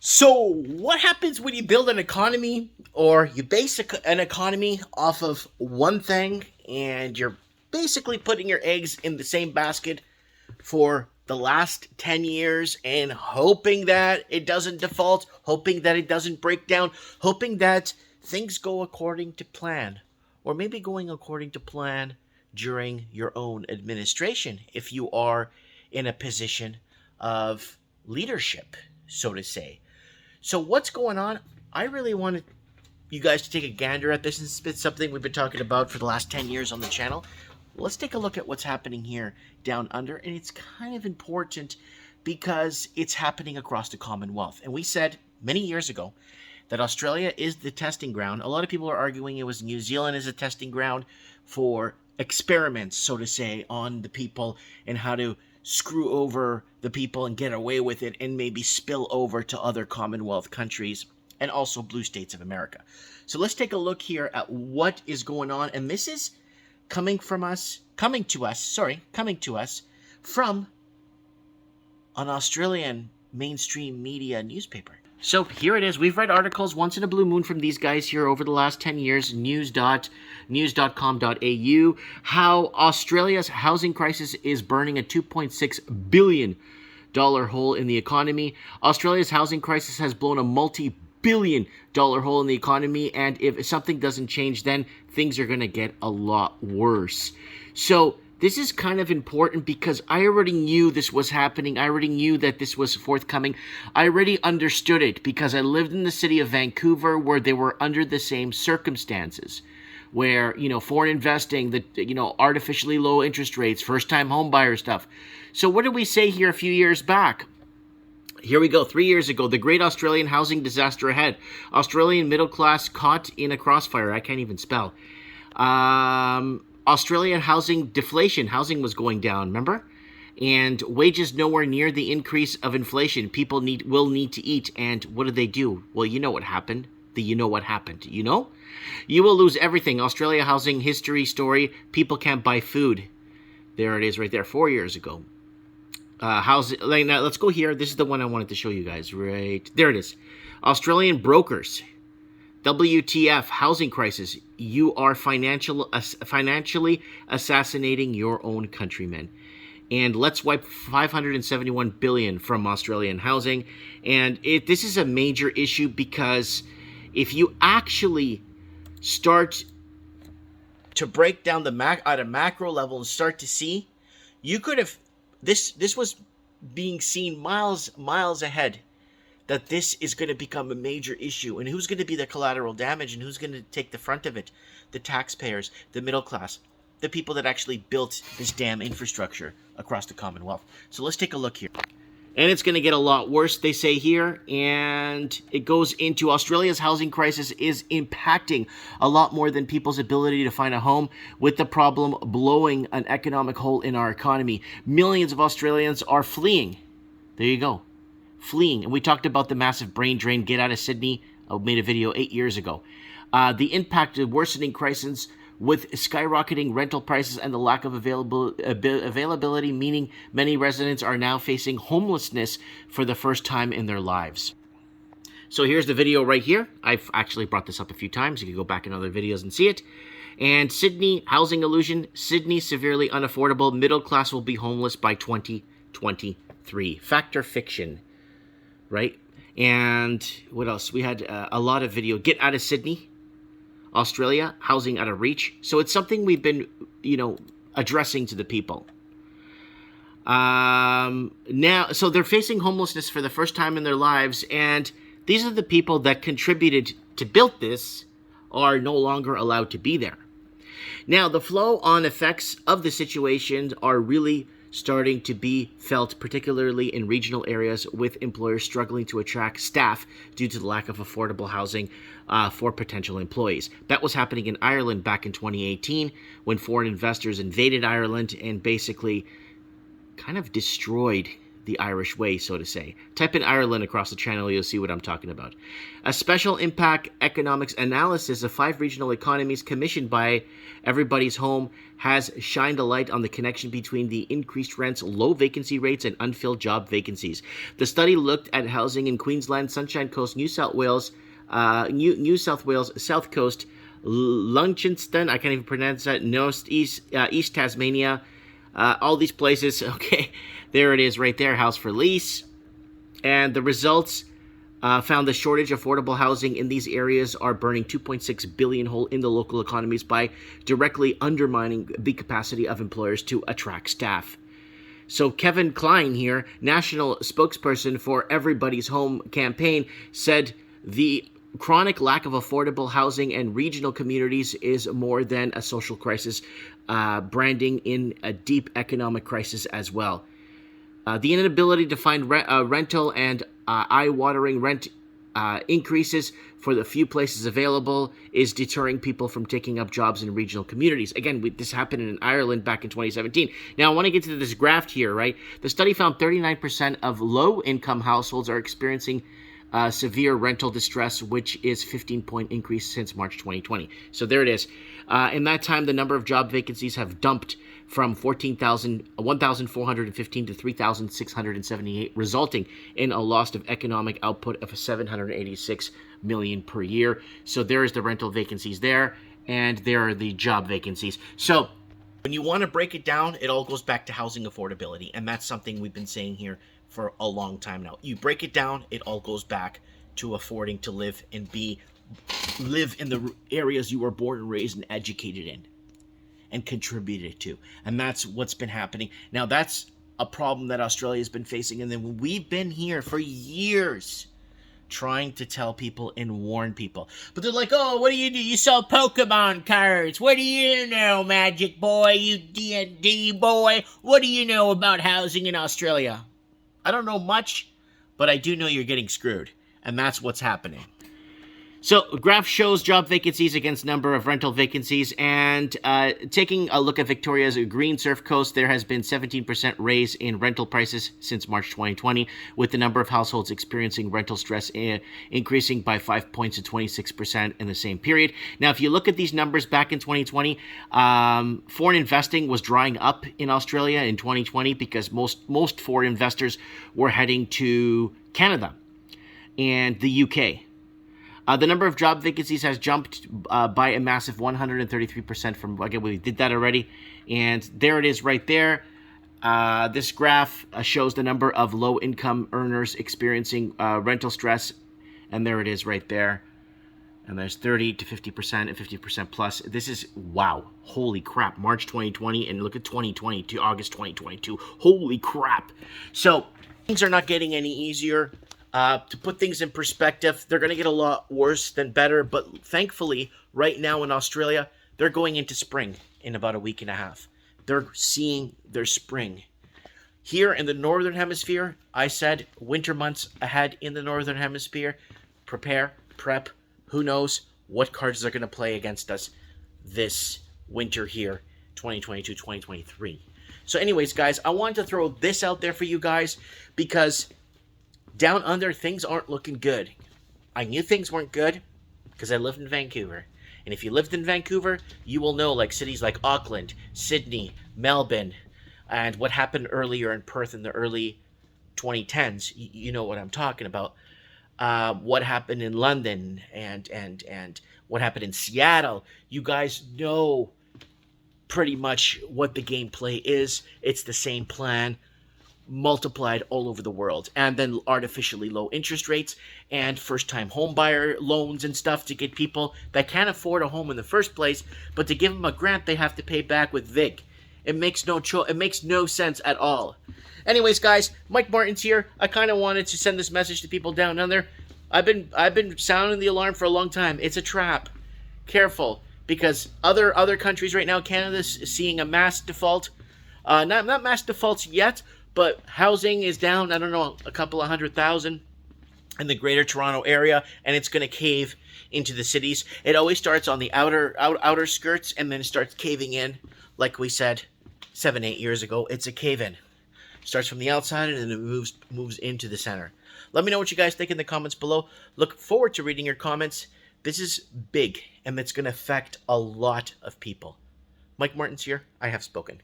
So, what happens when you build an economy or you base an economy off of one thing and you're basically putting your eggs in the same basket for the last 10 years and hoping that it doesn't default, hoping that it doesn't break down, hoping that things go according to plan, or maybe going according to plan during your own administration if you are in a position of leadership, so to say. So what's going on? I really wanted you guys to take a gander at this. It's been something we've been talking about for the last 10 years on the channel. Let's take a look at what's happening here down under. And it's kind of important because it's happening across the Commonwealth. And we said many years ago that Australia is the testing ground. A lot of people are arguing it was New Zealand as a testing ground for experiments, so to say, on the people and how to screw over the people and get away with it and maybe spill over to other Commonwealth countries and also blue states of America. So let's take a look here at what is going on. And this is coming to us from an Australian mainstream media newspaper. So here it is. We've read articles once in a blue moon from these guys here over the last 10 years, news.com.au, how Australia's housing crisis is burning a $2.6 billion hole in the economy. Australia's housing crisis has blown a multi-billion dollar hole in the economy, and if something doesn't change, then things are going to get a lot worse. So this is kind of important because I already knew this was happening. I already knew that this was forthcoming. I already understood it because I lived in the city of Vancouver where they were under the same circumstances, where, foreign investing, artificially low interest rates, first-time home buyer stuff. So what did we say here a few years back? Here we go. 3 years ago, the great Australian housing disaster ahead. Australian middle class caught in a crossfire. I can't even spell. Australian housing deflation. Housing was going down, remember? And wages nowhere near the increase of inflation. People will need to eat. And what did they do? Well, you know what happened. You know? You will lose everything. Australia housing history story. People can't buy food. There it is right there. 4 years ago. Housing. Now, let's go here. This is the one I wanted to show you guys. Right. There it is. Australian brokers. WTF, housing crisis. You are financially assassinating your own countrymen. And let's wipe $571 billion from Australian housing. And this is a major issue because if you actually start to break down at a macro level and start to see, you could have, this was being seen miles ahead, that this is going to become a major issue. And who's going to be the collateral damage and who's going to take the front of it? The taxpayers, the middle class, the people that actually built this damn infrastructure across the Commonwealth. So let's take a look here. And it's going to get a lot worse, they say here. And it goes into Australia's housing crisis is impacting a lot more than people's ability to find a home, with the problem blowing an economic hole in our economy. Millions of Australians are fleeing. There you go. Fleeing. And we talked about the massive brain drain. Get out of Sydney. I made a video 8 years ago. The impact of worsening crisis with skyrocketing rental prices and the lack of availability, meaning many residents are now facing homelessness for the first time in their lives. So here's the video right here. I've actually brought this up a few times. You can go back in other videos and see it. And Sydney, housing illusion. Sydney, severely unaffordable. Middle class will be homeless by 2023. Fact or fiction? Right? And what else? We had a lot of video. Get out of Sydney. Australia, housing out of reach. So it's something we've been, addressing to the people. Now, so they're facing homelessness for the first time in their lives. And these are the people that contributed to build this are no longer allowed to be there. Now, the flow-on effects of the situation are really starting to be felt, particularly in regional areas with employers struggling to attract staff due to the lack of affordable housing for potential employees. That was happening in Ireland back in 2018 when foreign investors invaded Ireland and basically kind of destroyed the Irish way, so to say. Type in Ireland across the channel, you'll see what I'm talking about. A special impact economics analysis of 5 regional economies commissioned by Everybody's Home has shined a light on the connection between the increased rents, low vacancy rates, and unfilled job vacancies. The study looked at housing in Queensland, Sunshine Coast, New South Wales, South Coast, Launceston, I can't even pronounce that, East Tasmania, all these places. Okay, there it is right there, house for lease. And the results found the shortage of affordable housing in these areas are burning 2.6 billion hole in the local economies by directly undermining the capacity of employers to attract staff. So Kevin Klein here, national spokesperson for Everybody's Home campaign, said the chronic lack of affordable housing in regional communities is more than a social crisis, branding in a deep economic crisis as well. The inability to find rental and eye-watering rent increases for the few places available is deterring people from taking up jobs in regional communities. Again, this happened in Ireland back in 2017. Now, I want to get to this graph here, right? The study found 39% of low-income households are experiencing severe rental distress, which is 15-point increase since March 2020. So there it is. In that time, the number of job vacancies have dumped from 1,415 to 3,678, resulting in a loss of economic output of 786 million per year. So there is the rental vacancies there, and there are the job vacancies. So when you want to break it down, it all goes back to housing affordability, and that's something we've been saying here for a long time now. You break it down, it all goes back to affording to live and live in the areas you were born and raised and educated in and contributed to. And that's what's been happening. Now, that's a problem that Australia's been facing, and then we've been here for years trying to tell people and warn people. But they're like, oh, what do? You sell Pokemon cards. What do you know, Magic Boy, you D&D boy? What do you know about housing in Australia? I don't know much, but I do know you're getting screwed, and that's what's happening. So, graph shows job vacancies against number of rental vacancies, and taking a look at Victoria's Green Surf Coast, there has been 17% raise in rental prices since March 2020, with the number of households experiencing rental stress increasing by 5 points to 26% in the same period. Now, if you look at these numbers back in 2020, foreign investing was drying up in Australia in 2020 because most foreign investors were heading to Canada and the UK. The number of job vacancies has jumped by a massive 133% from, again, we did that already. And there it is right there. This graph shows the number of low-income earners experiencing rental stress. And there it is right there. And there's 30 to 50% and 50% plus. This is, wow, holy crap. March 2020, and look at 2020 to August 2022. Holy crap. So things are not getting any easier. To put things in perspective, they're going to get a lot worse than better. But thankfully, right now in Australia, they're going into spring in about a week and a half. They're seeing their spring. Here in the Northern Hemisphere, I said winter months ahead in the Northern Hemisphere. Prepare, prep. Who knows what cards are going to play against us this winter here, 2022, 2023. So anyways, guys, I wanted to throw this out there for you guys because down under, things aren't looking good. I knew things weren't good because I lived in Vancouver. And if you lived in Vancouver, you will know, like, cities like Auckland, Sydney, Melbourne, and what happened earlier in Perth in the early 2010s. You know what I'm talking about. What happened in London and what happened in Seattle. You guys know pretty much what the gameplay is. It's the same plan multiplied all over the world, and then artificially low interest rates and first-time home buyer loans and stuff to get people that can't afford a home in the first place, but to give them a grant they have to pay back with VIG. It makes no sense at all. Anyways, guys, Mike Martin's here. I kind of wanted to send this message to people down under. I've been sounding the alarm for a long time. It's a trap. Careful, because other countries right now, Canada's seeing a mass default. Not mass defaults yet, but housing is down, I don't know, a couple of 100,000 in the greater Toronto area, and it's going to cave into the cities. It always starts on the outer skirts, and then it starts caving in, like we said 7-8 years ago. It's a cave-in. Starts from the outside and then it moves into the center. Let me know what you guys think in the comments below. Look forward to reading your comments. This is big, and it's going to affect a lot of people. Mike Martins here. I have spoken.